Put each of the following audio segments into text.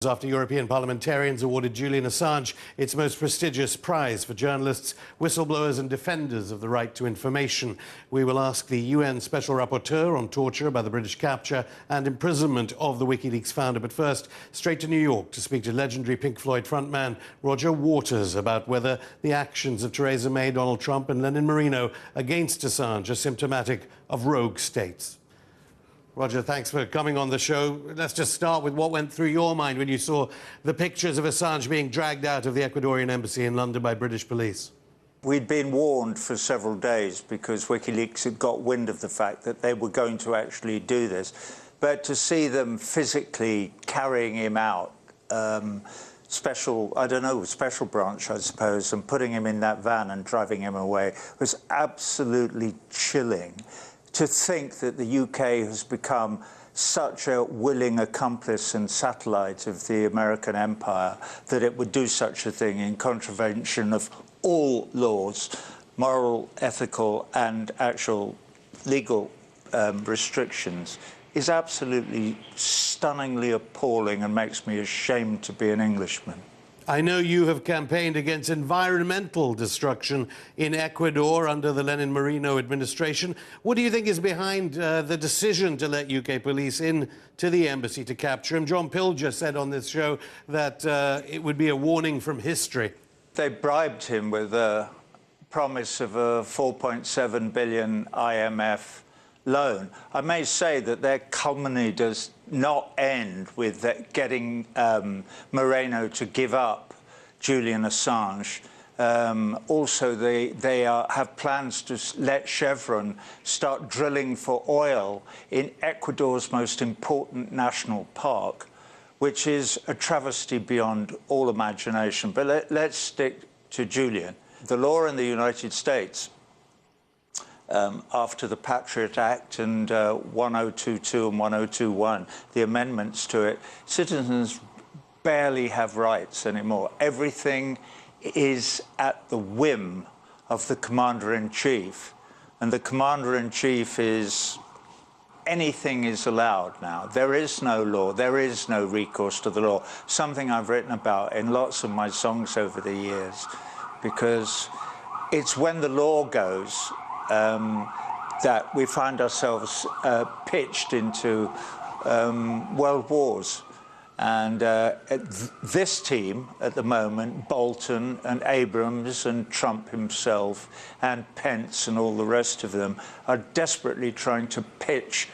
After European parliamentarians awarded Julian Assange its most prestigious prize for journalists, whistleblowers and defenders of the right to information. We will ask the UN Special Rapporteur on torture by the British capture and imprisonment of the WikiLeaks founder. But first, straight to New York to speak to legendary Pink Floyd frontman Roger Waters about whether the actions of Theresa May, Donald Trump and Lenin Moreno against Assange are symptomatic of rogue states. Roger, thanks for coming on the show. Let's just start with what went through your mind when you saw the pictures of Assange being dragged out of the Ecuadorian embassy in London by British police. We'd been warned for several days because WikiLeaks had got wind of the fact that they were going to actually do this. But to see them physically carrying him out, special branch, I suppose, and putting him in that van and driving him away was absolutely chilling. To think that the UK has become such a willing accomplice and satellite of the American empire that it would do such a thing in contravention of all laws, moral, ethical and actual legal restrictions, is absolutely stunningly appalling and makes me ashamed to be an Englishman. I know you have campaigned against environmental destruction in Ecuador under the Lenin Moreno administration. What do you think is behind the decision to let UK police in to the embassy to capture him? John Pilger said on this show that it would be a warning from history. They bribed him with a promise of a 4.7 billion IMF loan. I may say that their calumny does not end with getting Moreno to give up Julian Assange. Also, they have plans to let Chevron start drilling for oil in Ecuador's most important national park, which is a travesty beyond all imagination. But let's stick to Julian. The law in the United States, after the Patriot Act and 1022 and 1021, the amendments to it, citizens barely have rights anymore. Everything is at the whim of the Commander-in-Chief, and the Commander-in-Chief is... anything is allowed now. There is no law. There is no recourse to the law. Something I've written about in lots of my songs over the years, because it's when the law goes that we find ourselves pitched into world wars. And this team at the moment, Bolton and Abrams and Trump himself and Pence and all the rest of them, are desperately trying to pitch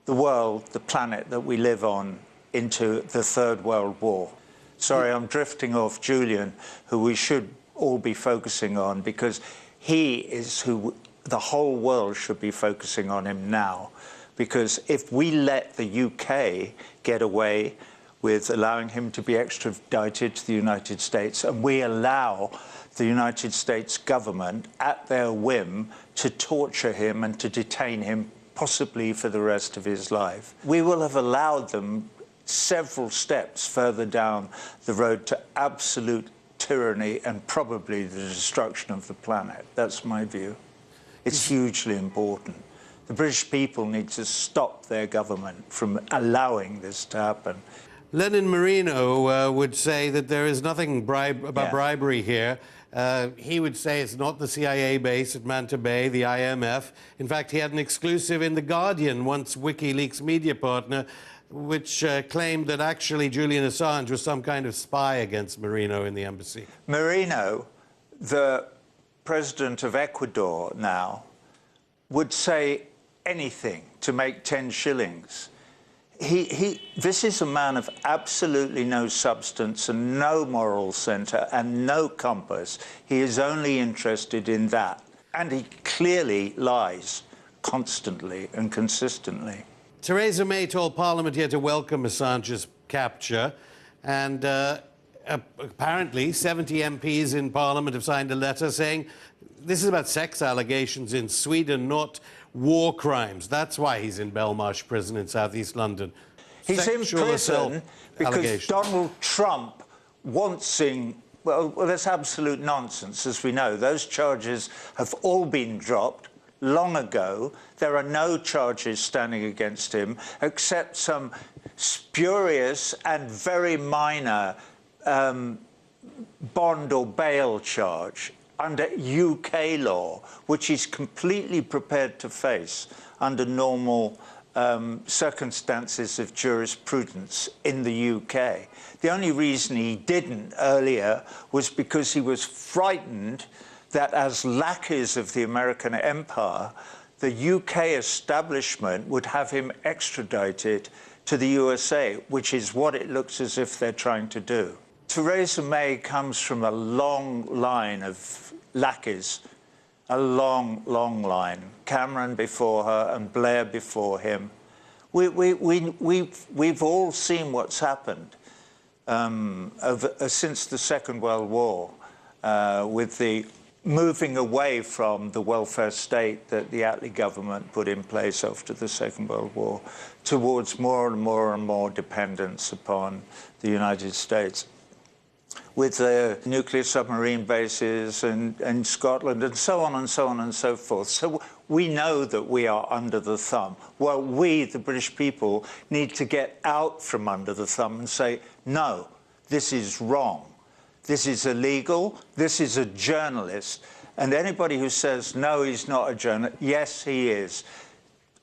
the world, the planet that we live on, into the Third World War. Sorry, I'm drifting off Julian, who we should all be focusing on, because he is who the whole world should be focusing on him now. Because if we let the UK get away with allowing him to be extradited to the United States, and we allow the United States government, at their whim, to torture him and to detain him, possibly for the rest of his life, we will have allowed them several steps further down the road to absolute tyranny and probably the destruction of the planet. That's my view. It's hugely important. The British people need to stop their government from allowing this to happen. Lenin Moreno would say that there is nothing about bribery here. He would say it's not the CIA base at Manta Bay, the IMF. In fact, he had an exclusive in The Guardian, once WikiLeaks media partner, which claimed that actually Julian Assange was some kind of spy against Moreno in the embassy. Moreno, the president of Ecuador now, would say anything to make 10 shillings. This is a man of absolutely no substance and no moral centre and no compass. He is only interested in that. And he clearly lies constantly and consistently. Theresa May told Parliament here to welcome Assange's capture, and apparently 70 MPs in Parliament have signed a letter saying this is about sex allegations in Sweden, not war crimes. That's why he's in Belmarsh prison in southeast London. He's in prison because Donald Trump wants him... Well, that's absolute nonsense, as we know. Those charges have all been dropped. long ago. There are no charges standing against him except some spurious and very minor bond or bail charge under UK law, which he's completely prepared to face under normal circumstances of jurisprudence in the UK. The only reason he didn't earlier was because he was frightened that as lackeys of the American empire, the UK establishment would have him extradited to the USA, which is what it looks as if they're trying to do. Theresa May comes from a long line of lackeys, a long, long line. Cameron before her and Blair before him. We've all seen what's happened since the Second World War, with the moving away from the welfare state that the Attlee government put in place after the Second World War towards more and more and more dependence upon the United States, with the nuclear submarine bases and Scotland and so on and so on and so forth. So we know that we are under the thumb. Well, we, the British people, need to get out from under the thumb and say, no, this is wrong. This is illegal. This is a journalist. And anybody who says, no, he's not a journalist, yes, he is.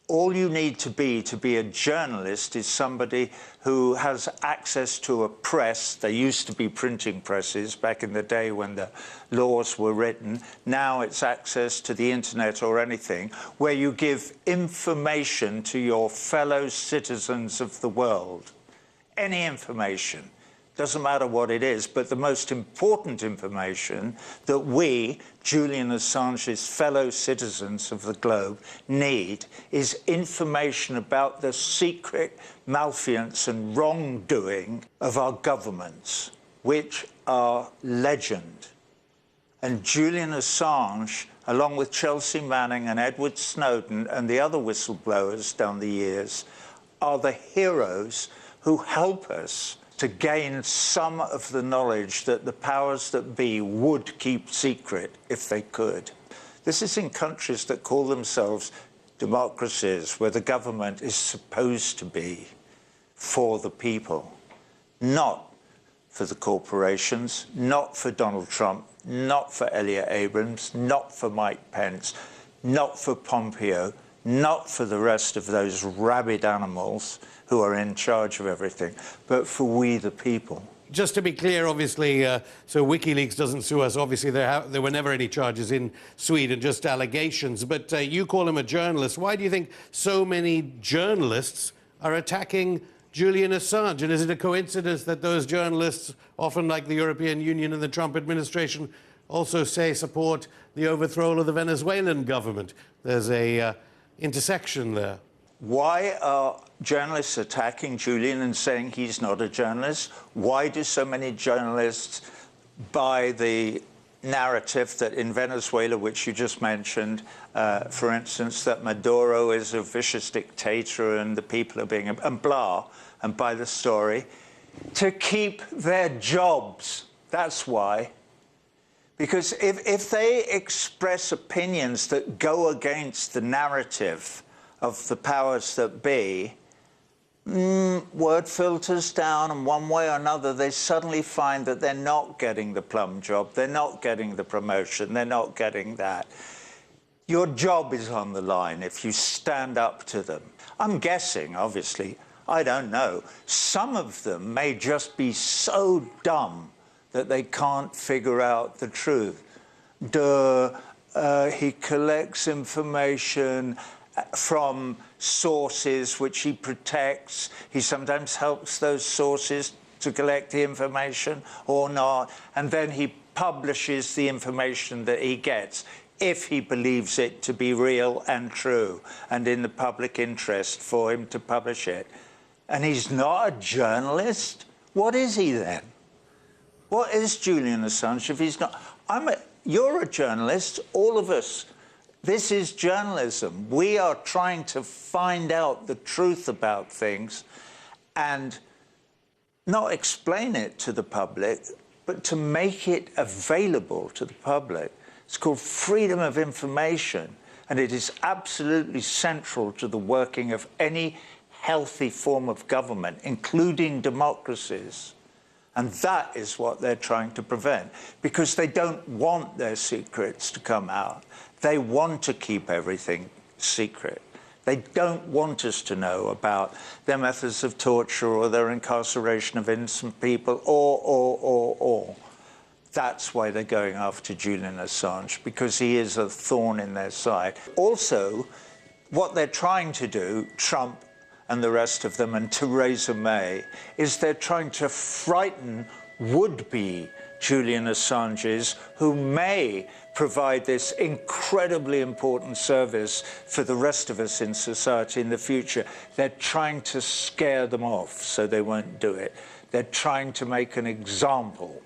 All you need to be a journalist is somebody who has access to a press. There used to be printing presses back in the day when the laws were written. Now it's access to the internet or anything, where you give information to your fellow citizens of the world. Any information. Doesn't matter what it is, but the most important information that we, Julian Assange's fellow citizens of the globe, need is information about the secret malfeasance and wrongdoing of our governments, which are legend. And Julian Assange, along with Chelsea Manning and Edward Snowden and the other whistleblowers down the years, are the heroes who help us to gain some of the knowledge that the powers that be would keep secret if they could. This is in countries that call themselves democracies, where the government is supposed to be for the people, not for the corporations, not for Donald Trump, not for Elliot Abrams, not for Mike Pence, not for Pompeo, not for the rest of those rabid animals who are in charge of everything, but for we the people. Just to be clear, obviously, so WikiLeaks doesn't sue us. Obviously, there were never any charges in Sweden, just allegations. But you call him a journalist. Why do you think so many journalists are attacking Julian Assange? And is it a coincidence that those journalists, often like the European Union and the Trump administration, also say support the overthrow of the Venezuelan government? There's a intersection there. Why are journalists attacking Julian and saying he's not a journalist? Why do so many journalists buy the narrative that in Venezuela, which you just mentioned, for instance, that Maduro is a vicious dictator and the people are being, and blah, and buy the story? To keep their jobs. That's why. Because if they express opinions that go against the narrative of the powers that be, word filters down, and one way or another, they suddenly find that they're not getting the plum job, they're not getting the promotion, they're not getting that. Your job is on the line if you stand up to them. I'm guessing, obviously, I don't know. Some of them may just be so dumb that they can't figure out the truth. He collects information from sources which he protects. He sometimes helps those sources to collect the information or not, and then he publishes the information that he gets if he believes it to be real and true and in the public interest for him to publish it. And he's not a journalist? What is he then? What is Julian Assange if he's not? You're a journalist, all of us. This is journalism. We are trying to find out the truth about things and not explain it to the public, but to make it available to the public. It's called freedom of information. And it is absolutely central to the working of any healthy form of government, including democracies. And that is what they're trying to prevent, because they don't want their secrets to come out. They want to keep everything secret. They don't want us to know about their methods of torture or their incarceration of innocent people or. That's why they're going after Julian Assange, because he is a thorn in their side. Also, what they're trying to do, Trump and the rest of them, and Theresa May, is they're trying to frighten would-be Julian Assanges, who may provide this incredibly important service for the rest of us in society in the future. They're trying to scare them off so they won't do it. They're trying to make an example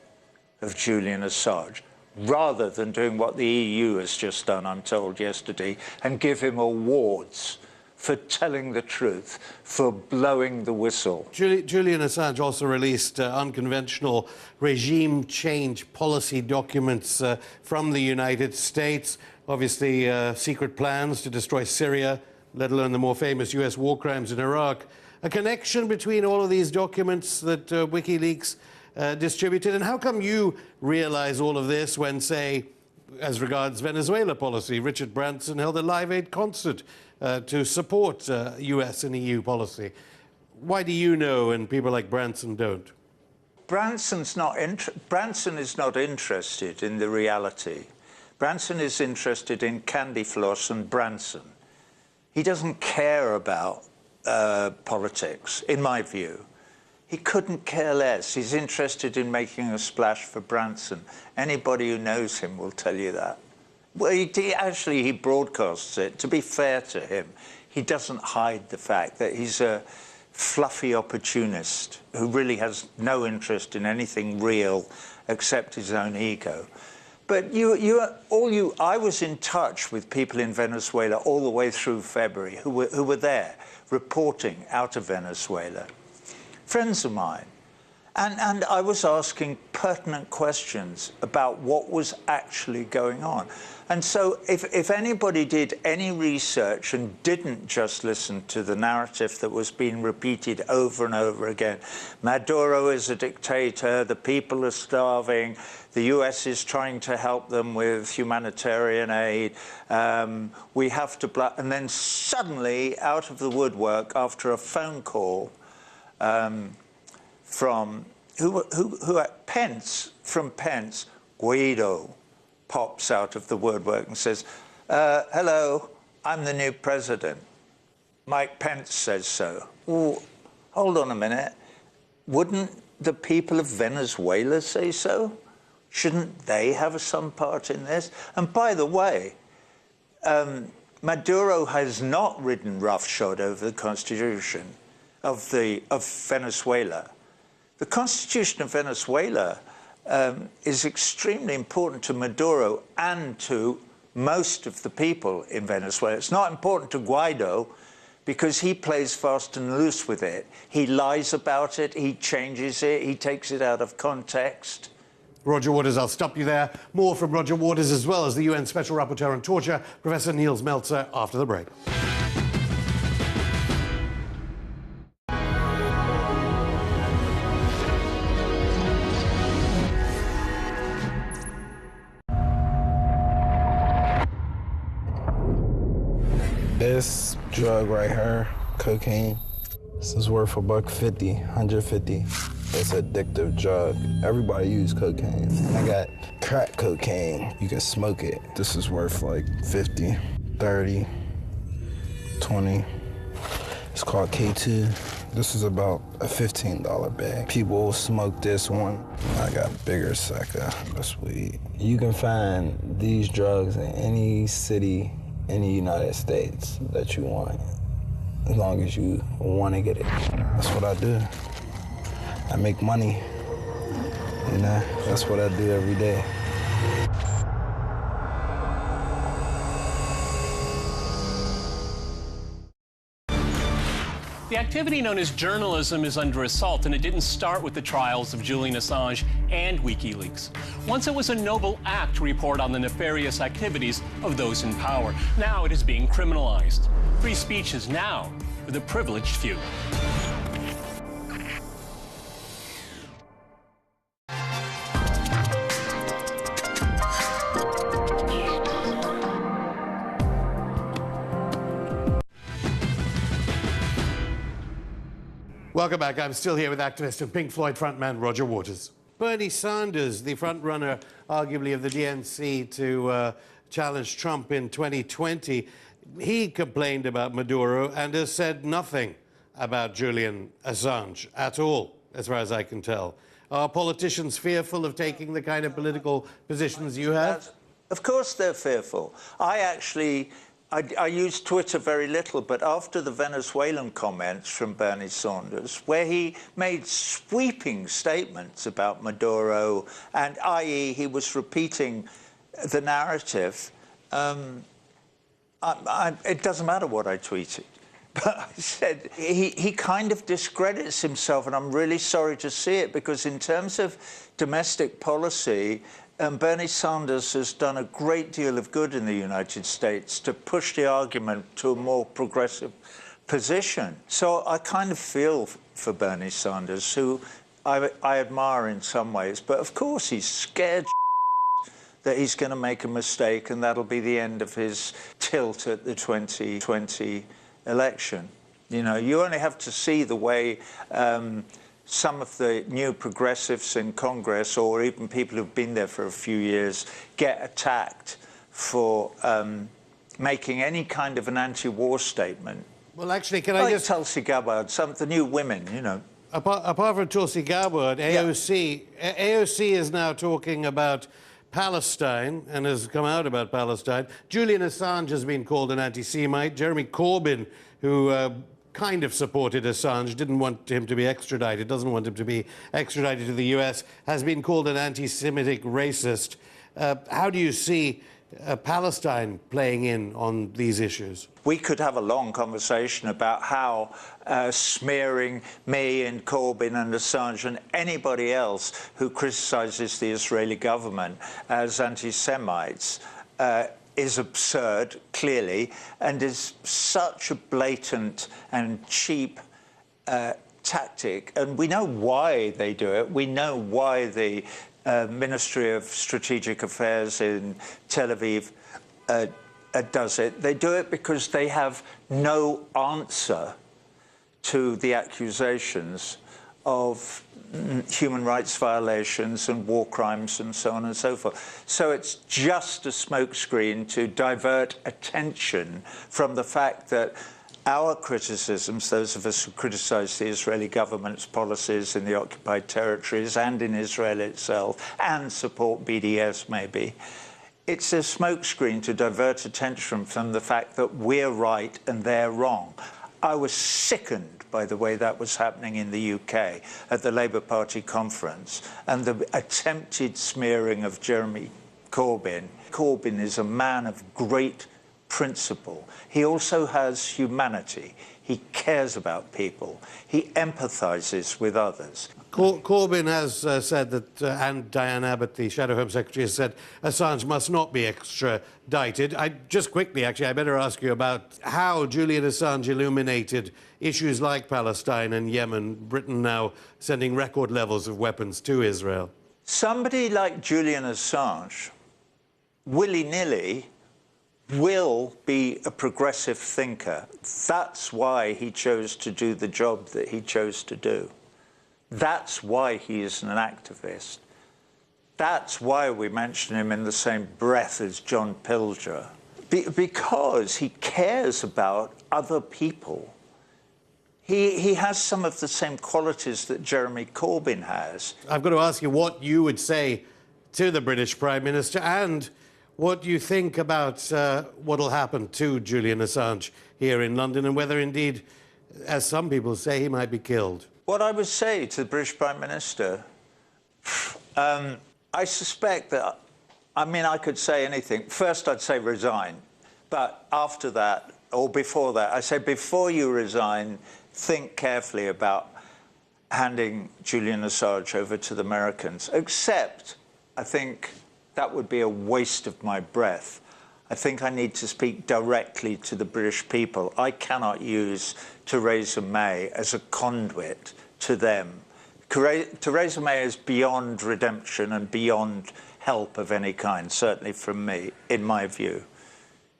of Julian Assange, rather than doing what the EU has just done, I'm told yesterday, and give him awards for telling the truth, for blowing the whistle. Julian Assange also released unconventional regime change policy documents from the United States. Obviously, secret plans to destroy Syria, let alone the more famous US war crimes in Iraq. A connection between all of these documents that WikiLeaks distributed, and how come you realize all of this when, say, as regards Venezuela policy, Richard Branson held a Live Aid concert to support US and EU policy? Why do you know and people like Branson don't? Branson is not interested in the reality. Branson is interested in candy floss and Branson. He doesn't care about politics, in my view. He couldn't care less. He's interested in making a splash for Branson. Anybody who knows him will tell you that. Well, he broadcasts it. To be fair to him, he doesn't hide the fact that he's a fluffy opportunist who really has no interest in anything real except his own ego. But I was in touch with people in Venezuela all the way through February who were there reporting out of Venezuela. Friends of mine. And I was asking pertinent questions about what was actually going on. And so if anybody did any research and didn't just listen to the narrative that was being repeated over and over again, Maduro is a dictator, the people are starving, the US is trying to help them with humanitarian aid, we have to... And then suddenly, out of the woodwork, after a phone call, from Pence, Guaido pops out of the woodwork and says, hello, I'm the new president. Mike Pence says so. Ooh, hold on a minute. Wouldn't the people of Venezuela say so? Shouldn't they have some part in this? And by the way, Maduro has not ridden roughshod over the Constitution of Venezuela. The Constitution of Venezuela is extremely important to Maduro and to most of the people in Venezuela. It's not important to Guaido because he plays fast and loose with it. He lies about it, he changes it, he takes it out of context. Roger Waters, I'll stop you there. More from Roger Waters, as well as the UN Special Rapporteur on Torture, Professor Niels Melzer, after the break. This drug right here, cocaine, this is worth $150, 150. It's an addictive drug. Everybody uses cocaine. And I got crack cocaine. You can smoke it. This is worth like 50, 30, 20. It's called K2. This is about a $15 bag. People smoke this one. I got a bigger sack of this weed. You can find these drugs in any city in the United States that you want, as long as you want to get it. That's what I do. I make money, you know? That's what I do every day. The activity known as journalism is under assault, and it didn't start with the trials of Julian Assange and WikiLeaks. Once it was a noble act to report on the nefarious activities of those in power. Now it is being criminalized. Free speech is now for the privileged few. Welcome back. I'm still here with activist and Pink Floyd frontman Roger Waters. Bernie Sanders, the frontrunner, arguably, of the DNC to challenge Trump in 2020, he complained about Maduro and has said nothing about Julian Assange at all, as far as I can tell. Are politicians fearful of taking the kind of political positions you have? Of course they're fearful. I use Twitter very little, but after the Venezuelan comments from Bernie Sanders, where he made sweeping statements about Maduro, and i.e. he was repeating the narrative, it doesn't matter what I tweeted. But I said, he kind of discredits himself, and I'm really sorry to see it, because in terms of domestic policy, Bernie Sanders has done a great deal of good in the United States to push the argument to a more progressive position. So I kind of feel for Bernie Sanders, who I admire in some ways, but of course he's scared that he's going to make a mistake and that'll be the end of his tilt at the 2020 election. You know, you only have to see the way some of the new progressives in Congress, or even people who've been there for a few years, get attacked for making any kind of an anti-war statement. Well, actually, can I just... Tulsi Gabbard, some of the new women, you know. Apart from Tulsi Gabbard, AOC is now talking about Palestine and has come out about Palestine. Julian Assange has been called an anti-Semite. Jeremy Corbyn, who kind of supported Assange, didn't want him to be extradited, doesn't want him to be extradited to the US, has been called an anti-Semitic racist. How do you see Palestine playing in on these issues? We could have a long conversation about how smearing me and Corbyn and Assange and anybody else who criticises the Israeli government as anti-Semites is absurd, clearly, and is such a blatant and cheap tactic. And we know why they do it. We know why the Ministry of Strategic Affairs in Tel Aviv does it. They do it because they have no answer to the accusations of human rights violations and war crimes and so on and so forth. So it's just a smokescreen to divert attention from the fact that our criticisms, those of us who criticise the Israeli government's policies in the occupied territories and in Israel itself, and support BDS maybe, it's a smokescreen to divert attention from the fact that we're right and they're wrong. I was sickened by the way that was happening in the UK at the Labour Party conference and the attempted smearing of Jeremy Corbyn. Corbyn is a man of great principle. He also has humanity. He cares about people. He empathises with others. Corbyn has said that, and Diane Abbott, the Shadow Home Secretary, has said Assange must not be extradited. Just quickly, actually, I better ask you about how Julian Assange illuminated issues like Palestine and Yemen, Britain now sending record levels of weapons to Israel. Somebody like Julian Assange, willy-nilly, will be a progressive thinker. That's why he chose to do the job that he chose to do. That's why he is an activist. That's why we mention him in the same breath as John Pilger. Because he cares about other people. He has some of the same qualities that Jeremy Corbyn has. I've got to ask you what you would say to the British Prime Minister and what you think about what will happen to Julian Assange here in London and whether indeed, as some people say, he might be killed. What I would say to the British Prime Minister, I suspect that, I mean, I could say anything. First, I'd say resign. But after that, or before that, I say before you resign, think carefully about handing Julian Assange over to the Americans, except I think that would be a waste of my breath. I think I need to speak directly to the British people. I cannot use Theresa May as a conduit to them. Theresa May is beyond redemption and beyond help of any kind, certainly from me, in my view.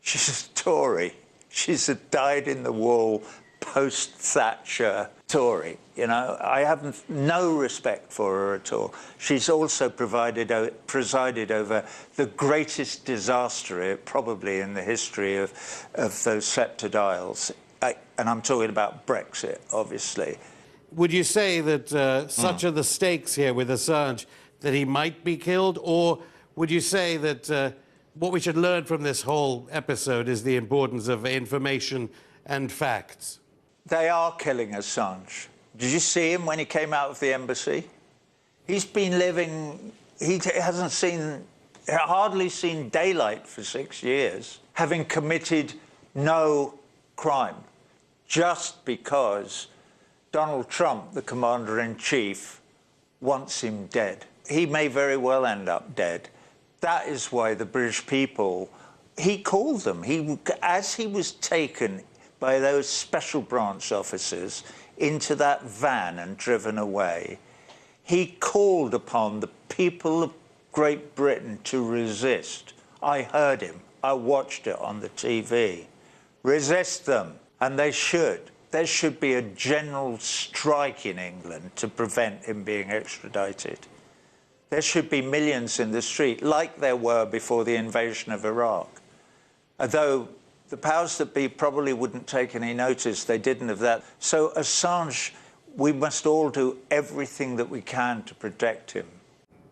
She's a Tory. She's a dyed-in-the-wool, post-Thatcher Tory. You know, I have no respect for her at all. She's also presided over the greatest disaster probably in the history of those Sceptred Isles. And I'm talking about Brexit, obviously. Would you say that such are the stakes here with Assange that he might be killed? Or would you say that what we should learn from this whole episode is the importance of information and facts? They are killing Assange. Did you see him when he came out of the embassy? He's been living, he hasn't hardly seen daylight for 6 years, having committed no crime, just because Donald Trump, the commander-in-chief, wants him dead. He may very well end up dead. That is why the British people, he called them. As he was taken by those special branch officers into that van and driven away, he called upon the people of Great Britain to resist. I heard him. I watched it on the TV. Resist them, and they should. There should be a general strike in England to prevent him being extradited. There should be millions in the street, like there were before the invasion of Iraq. Although the powers that be probably wouldn't take any notice, they didn't of that. So Assange, we must all do everything that we can to protect him.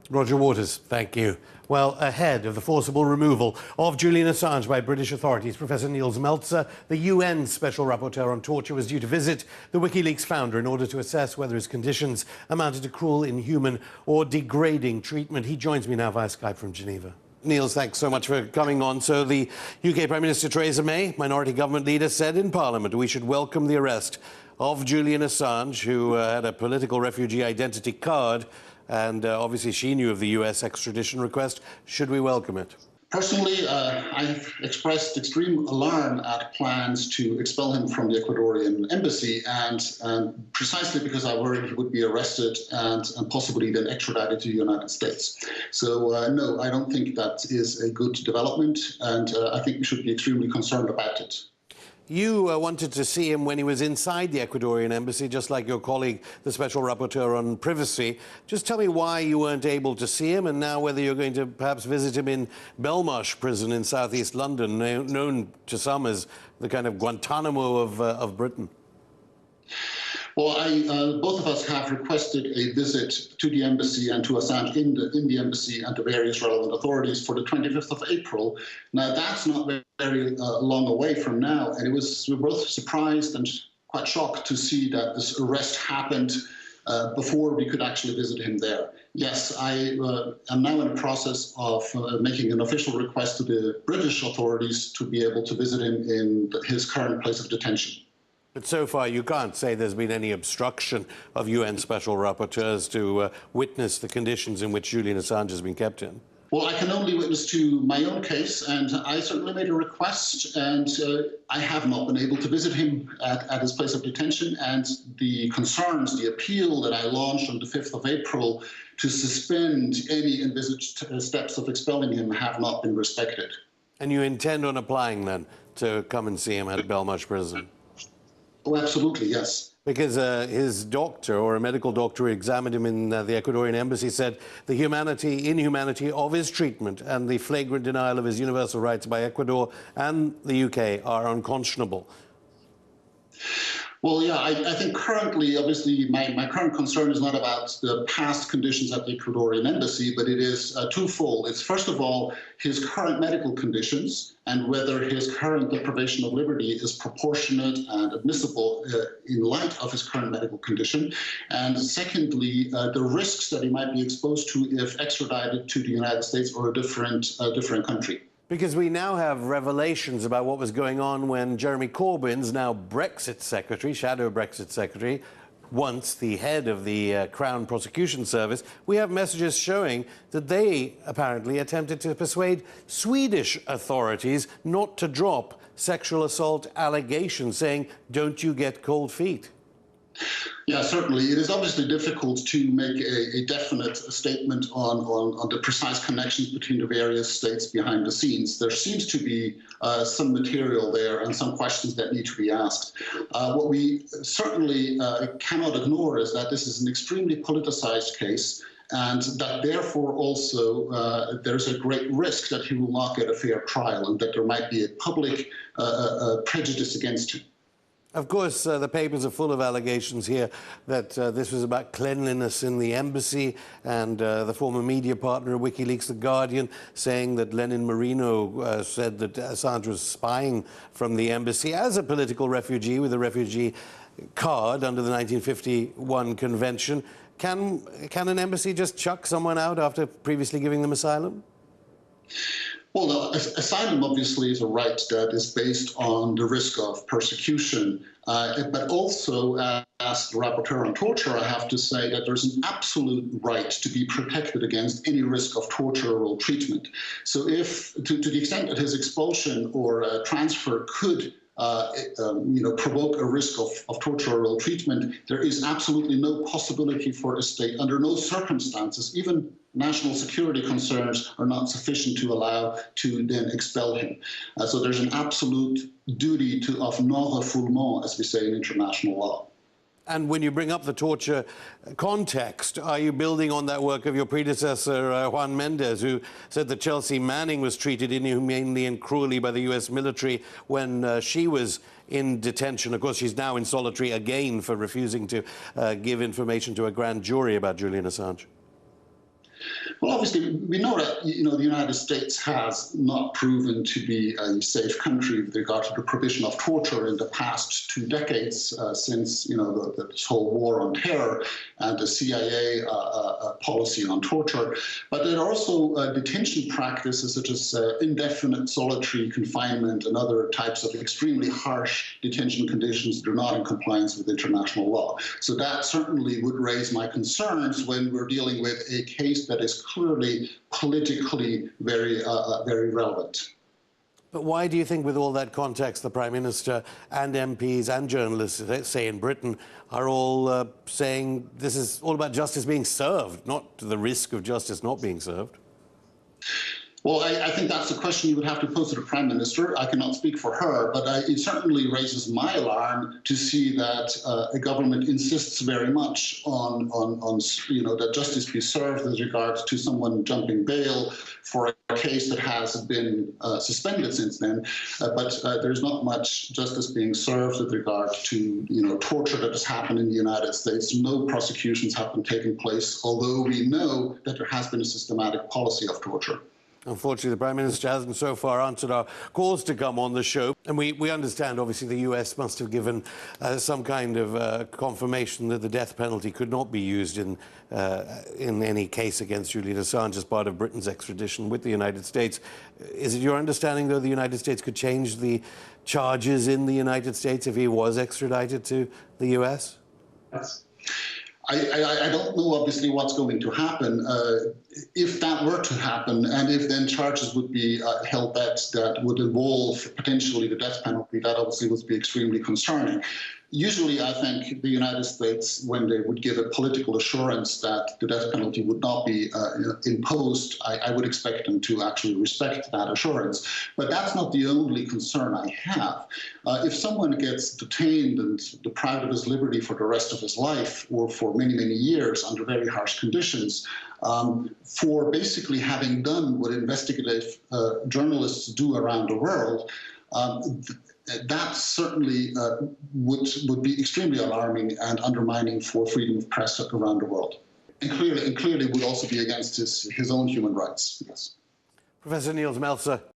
Roger Waters, thank you. Well, ahead of the forcible removal of Julian Assange by British authorities, Professor Nils Melzer, the UN Special Rapporteur on Torture, was due to visit the WikiLeaks founder in order to assess whether his conditions amounted to cruel, inhuman or degrading treatment. He joins me now via Skype from Geneva. Nils, thanks so much for coming on. So the UK Prime Minister Theresa May, minority government leader, said in Parliament we should welcome the arrest of Julian Assange, who had a political refugee identity card. And obviously she knew of the US extradition request. Should we welcome it? Personally, I've expressed extreme alarm at plans to expel him from the Ecuadorian embassy, and precisely because I worried he would be arrested and possibly then extradited to the United States. So, no, I don't think that is a good development, and I think we should be extremely concerned about it. You wanted to see him when he was inside the Ecuadorian embassy, just like your colleague, the Special Rapporteur on Privacy. Just tell me why you weren't able to see him, and now whether you're going to perhaps visit him in Belmarsh prison in southeast London, known to some as the kind of Guantanamo of Britain. Well, both of us have requested a visit to the embassy and to Assange in the embassy and to various relevant authorities for the 25th of April. Now, that's not very long away from now, and we're both surprised and quite shocked to see that this arrest happened before we could actually visit him there. Yes, I am now in the process of making an official request to the British authorities to be able to visit him in his current place of detention. But so far, you can't say there's been any obstruction of UN Special Rapporteurs to witness the conditions in which Julian Assange has been kept in. Well, I can only witness to my own case, and I certainly made a request, and I have not been able to visit him at his place of detention, and the concerns, the appeal that I launched on the 5th of April to suspend any envisaged steps of expelling him have not been respected. And you intend on applying, then, to come and see him at Belmarsh prison? Oh, absolutely, yes. Because his doctor, or a medical doctor who examined him in the Ecuadorian embassy, said the inhumanity of his treatment and the flagrant denial of his universal rights by Ecuador and the UK are unconscionable. Well, yeah, I think currently, obviously, my current concern is not about the past conditions at the Ecuadorian embassy, but it is twofold. It's, first of all, his current medical conditions and whether his current deprivation of liberty is proportionate and admissible in light of his current medical condition. And secondly, the risks that he might be exposed to if extradited to the United States or a different country. Because we now have revelations about what was going on when Jeremy Corbyn's now Brexit secretary, shadow Brexit secretary, once the head of the Crown Prosecution Service, we have messages showing that they apparently attempted to persuade Swedish authorities not to drop sexual assault allegations, saying, "Don't you get cold feet?" Yeah, certainly. It is obviously difficult to make a definite statement on the precise connections between the various states behind the scenes. There seems to be some material there and some questions that need to be asked. What we certainly cannot ignore is that this is an extremely politicized case, and that therefore also there's a great risk that he will not get a fair trial and that there might be a public prejudice against him. Of course, the papers are full of allegations here that this was about cleanliness in the embassy, and the former media partner of WikiLeaks, The Guardian, saying that Lenin Moreno said that Assange was spying from the embassy as a political refugee with a refugee card under the 1951 convention. Can an embassy just chuck someone out after previously giving them asylum? Well, no, asylum obviously is a right that is based on the risk of persecution, but also as the rapporteur on torture, I have to say that there's an absolute right to be protected against any risk of torture or ill treatment. So if, to the extent that his expulsion or transfer could provoke a risk of torture or ill treatment, there is absolutely no possibility for a state, under no circumstances, even national security concerns are not sufficient to allow to then expel him. So there's an absolute duty of non-refoulement, as we say in international law. And when you bring up the torture context, are you building on that work of your predecessor, Juan Mendez, who said that Chelsea Manning was treated inhumanely and cruelly by the US military when she was in detention? Of course, she's now in solitary again for refusing to give information to a grand jury about Julian Assange. Well, obviously, we know that the United States has not proven to be a safe country with regard to the provision of torture in the past 2 decades since this whole war on terror and the CIA policy on torture. But there are also detention practices such as indefinite solitary confinement and other types of extremely harsh detention conditions that are not in compliance with international law. So that certainly would raise my concerns when we're dealing with a case that is clearly politically very relevant. But why do you think, with all that context, the Prime Minister and MPs and journalists, say in Britain, are all saying this is all about justice being served, not the risk of justice not being served? Well, I think that's a question you would have to pose to the Prime Minister. I cannot speak for her, but it certainly raises my alarm to see that a government insists very much on that justice be served with regards to someone jumping bail for a case that has been suspended since then. But there's not much justice being served with regard to torture that has happened in the United States. No prosecutions have been taking place, although we know that there has been a systematic policy of torture. Unfortunately, the Prime Minister hasn't so far answered our calls to come on the show. And we understand, obviously, the US must have given some kind of confirmation that the death penalty could not be used in any case against Julian Assange as part of Britain's extradition with the United States. Is it your understanding, though, the United States could change the charges in the United States if he was extradited to the US? Yes. I don't know, obviously, what's going to happen. If that were to happen, and if then charges would be held that would involve potentially the death penalty, that obviously would be extremely concerning. Usually, I think the United States, when they would give a political assurance that the death penalty would not be imposed, I would expect them to actually respect that assurance. But that's not the only concern I have. If someone gets detained and deprived of his liberty for the rest of his life, or for many, many years under very harsh conditions, for basically having done what investigative journalists do around the world, that certainly would be extremely alarming and undermining for freedom of press around the world. And clearly would also be against his own human rights. Yes. Professor Niels Melzer.